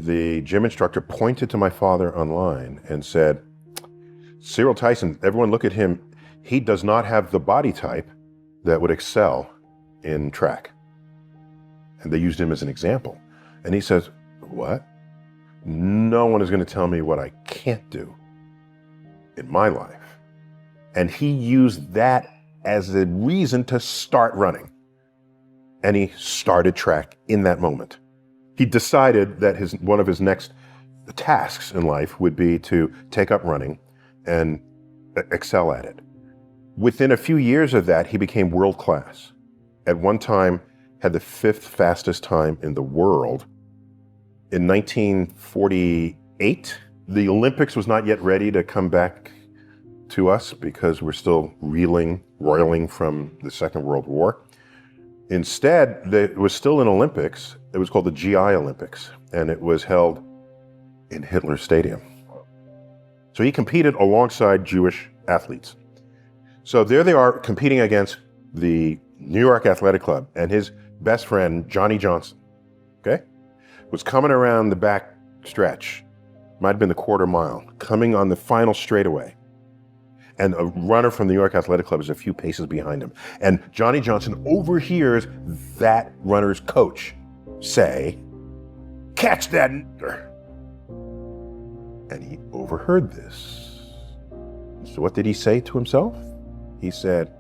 the gym instructor pointed to my father online and said, Cyril Tyson, everyone look at him. He does not have the body type that would excel in track. And they used him as an example. And he says, what? No one is going to tell me what I can't do in my life. And he used that as a reason to start running. And he started track in that moment. He decided that one of his next tasks in life would be to take up running and excel at it. Within a few years of that, he became world class. At one time, had the 5th fastest time in the world. In 1948, the Olympics was not yet ready to come back to us because we're still roiling from the Second World War. Instead, it was still an Olympics. It was called the GI Olympics, and it was held in Hitler Stadium. So he competed alongside Jewish athletes. So there they are competing against the New York Athletic Club, and his best friend, Johnny Johnson, okay, was coming around the back stretch, might have been the quarter mile, coming on the final straightaway. And a runner from the New York Athletic Club is a few paces behind him. And Johnny Johnson overhears that runner's coach say, catch that n***er. And he overheard this. So what did he say to himself? He said,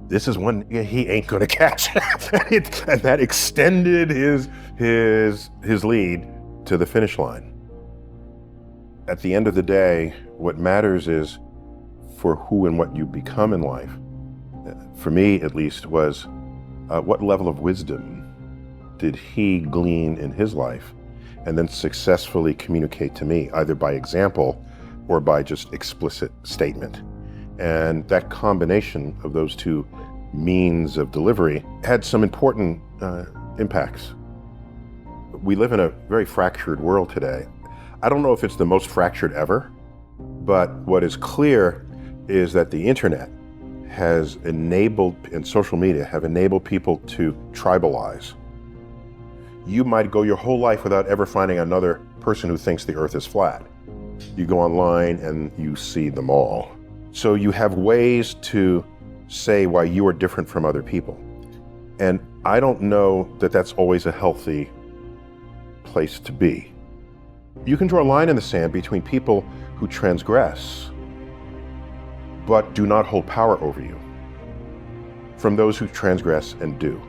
this is one he ain't gonna catch. And that extended his lead to the finish line. At the end of the day, what matters is for who and what you become in life. For me, at least, was what level of wisdom did he glean in his life and then successfully communicate to me, either by example or by just explicit statement. And that combination of those two means of delivery had some important impacts. We live in a very fractured world today. I don't know if it's the most fractured ever, but what is clear is that the internet has enabled, and social media have enabled people to tribalize. You might go your whole life without ever finding another person who thinks the earth is flat. You go online and you see them all. So you have ways to say why you are different from other people. And I don't know that that's always a healthy place to be. You can draw a line in the sand between people who transgress but do not hold power over you from those who transgress and do.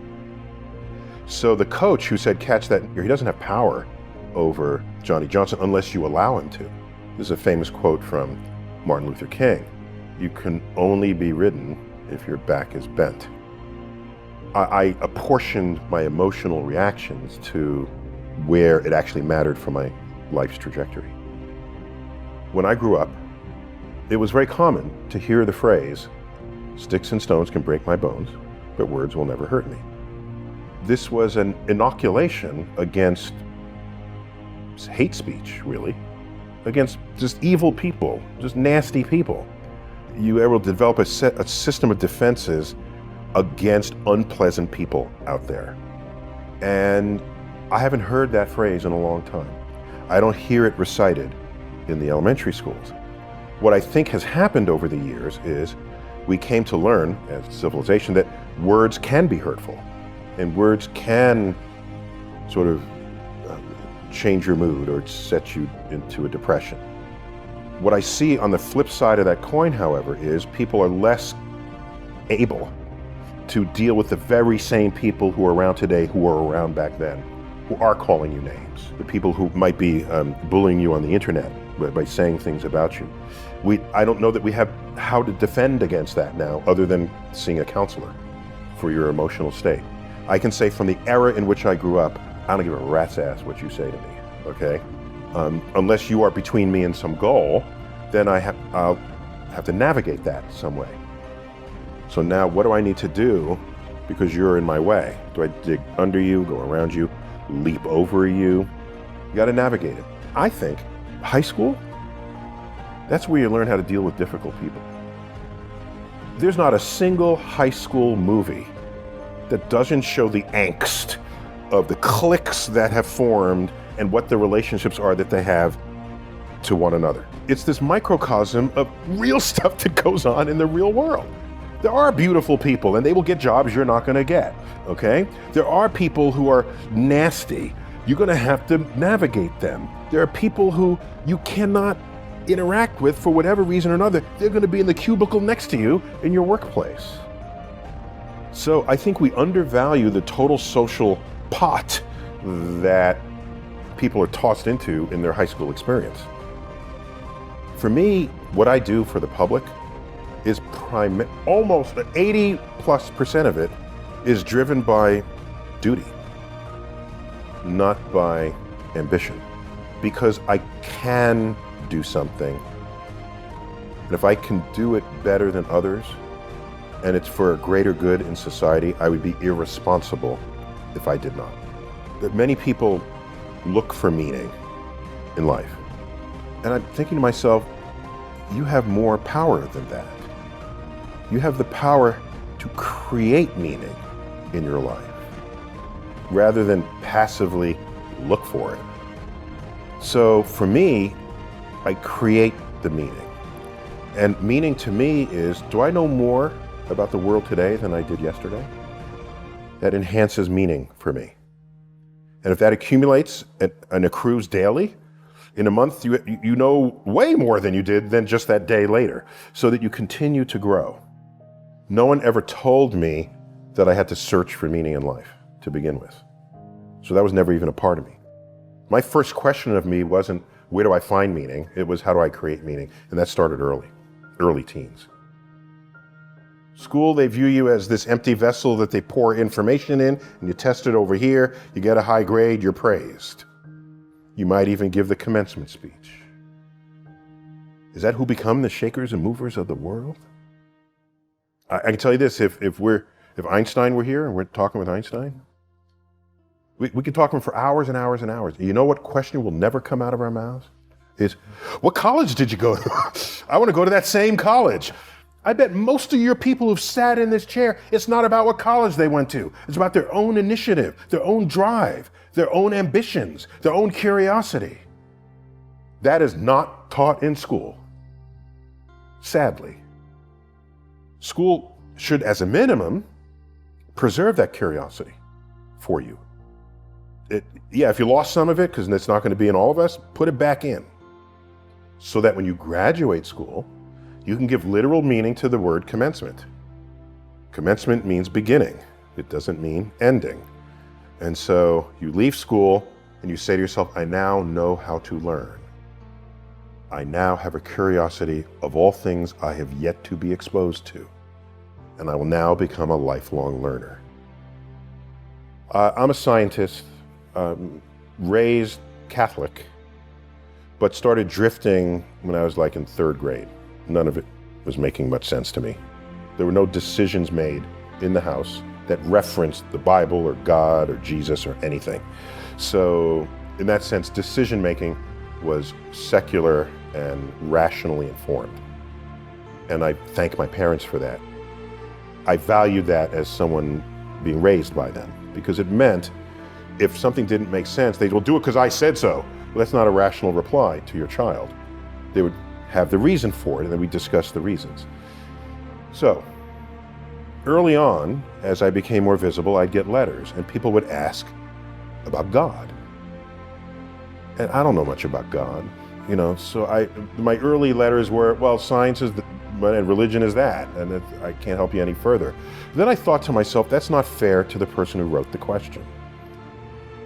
So the coach who said catch that, he doesn't have power over Johnny Johnson unless you allow him to. This is a famous quote from Martin Luther King. You can only be ridden if your back is bent. I apportioned my emotional reactions to where it actually mattered for my life's trajectory. When I grew up, it was very common to hear the phrase, sticks and stones can break my bones, but words will never hurt me. This was an inoculation against hate speech, really, against just evil people, just nasty people. You were able to develop a system of defenses against unpleasant people out there. And I haven't heard that phrase in a long time. I don't hear it recited in the elementary schools. What I think has happened over the years is we came to learn as a civilization that words can be hurtful and words can sort of change your mood or set you into a depression. What I see on the flip side of that coin, however, is people are less able to deal with the very same people who are around today who were around back then, who are calling you names, the people who might be bullying you on the internet by saying things about you. I don't know that we have how to defend against that now other than seeing a counselor for your emotional state. I can say from the era in which I grew up, I don't give a rat's ass what you say to me, okay? Unless you are between me and some goal, then I'll have to navigate that some way. So now what do I need to do because you're in my way? Do I dig under you, go around you, leap over you? You gotta navigate it. I think high school, that's where you learn how to deal with difficult people. There's not a single high school movie that doesn't show the angst of the cliques that have formed and what the relationships are that they have to one another. It's this microcosm of real stuff that goes on in the real world. There are beautiful people and they will get jobs you're not going to get, okay? There are people who are nasty. You're going to have to navigate them. There are people who you cannot interact with for whatever reason or another. They're going to be in the cubicle next to you in your workplace. So I think we undervalue the total social pot that people are tossed into in their high school experience. For me, what I do for the public is almost 80+% of it is driven by duty, not by ambition, because I can do something. And if I can do it better than others, and it's for a greater good in society, I would be irresponsible if I did not. That many people look for meaning in life. And I'm thinking to myself, you have more power than that. You have the power to create meaning in your life, rather than passively look for it. So for me, I create the meaning. And meaning to me is, do I know more about the world today than I did yesterday? That enhances meaning for me. And if that accumulates and accrues daily, in a month you know way more than you did than just that day later, so that you continue to grow. No one ever told me that I had to search for meaning in life to begin with. So that was never even a part of me. My first question of me wasn't, where do I find meaning? It was, how do I create meaning? And that started early teens. School, they view you as this empty vessel that they pour information in, and you test it over here, you get a high grade, you're praised. You might even give the commencement speech. Is that who become the shakers and movers of the world? I can tell you this, if Einstein were here and we're talking with Einstein, we could talk to him for hours and hours and hours. You know what question will never come out of our mouths? Is, what college did you go to? I want to go to that same college. I bet most of your people who've sat in this chair, it's not about what college they went to. It's about their own initiative, their own drive, their own ambitions, their own curiosity. That is not taught in school, sadly. School should, as a minimum, preserve that curiosity for you. If you lost some of it, because it's not going to be in all of us, put it back in. So that when you graduate school, you can give literal meaning to the word commencement. Commencement means beginning. It doesn't mean ending. And so you leave school and you say to yourself, I now know how to learn. I now have a curiosity of all things I have yet to be exposed to. And I will now become a lifelong learner. I'm a scientist, raised Catholic, but started drifting when I was like in 3rd grade. None of it was making much sense to me. There were no decisions made in the house that referenced the Bible or God or Jesus or anything. So in that sense, decision making was secular and rationally informed. And I thank my parents for that. I valued that as someone being raised by them, because it meant if something didn't make sense, they'd, well, do it because I said so. Well, that's not a rational reply to your child. They would have the reason for it, and then we discuss the reasons. So early on, as I became more visible, I'd get letters, and people would ask about God. And I don't know much about God, so my early letters were, well, science is and religion is that, and I can't help you any further. Then I thought to myself, that's not fair to the person who wrote the question.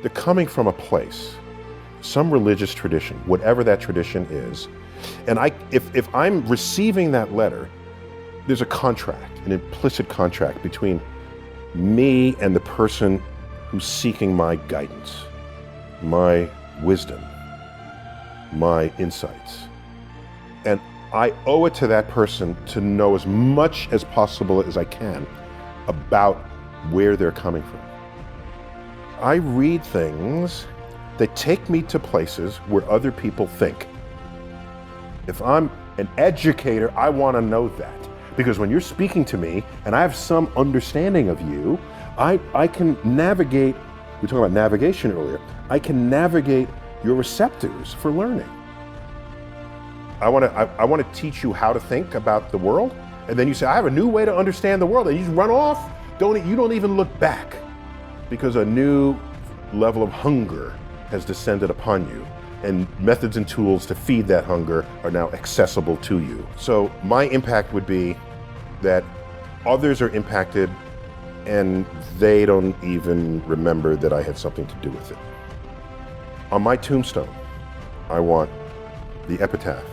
They're coming from a place, some religious tradition, whatever that tradition is, and if I'm receiving that letter, there's a contract, an implicit contract between me and the person who's seeking my guidance, my wisdom, my insights. And I owe it to that person to know as much as possible as I can about where they're coming from. I read things that take me to places where other people think. If I'm an educator, I want to know that. Because when you're speaking to me and I have some understanding of you, I can navigate, we were talking about navigation earlier, I can navigate your receptors for learning. I want to teach you how to think about the world, and then you say, I have a new way to understand the world, and you just run off. You don't even look back, because a new level of hunger has descended upon you, and methods and tools to feed that hunger are now accessible to you. So my impact would be that others are impacted and they don't even remember that I had something to do with it. On my tombstone, I want the epitaph,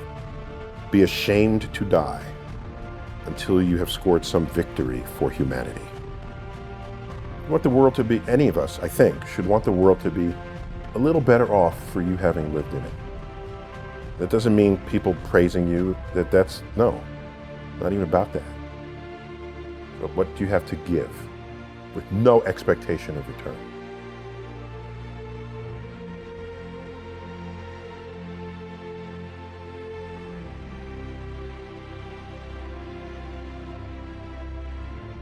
be ashamed to die until you have scored some victory for humanity. I want the world to be, any of us, I think, should want the world to be a little better off for you having lived in it. That doesn't mean people praising you, no, not even about that. But what do you have to give with no expectation of return?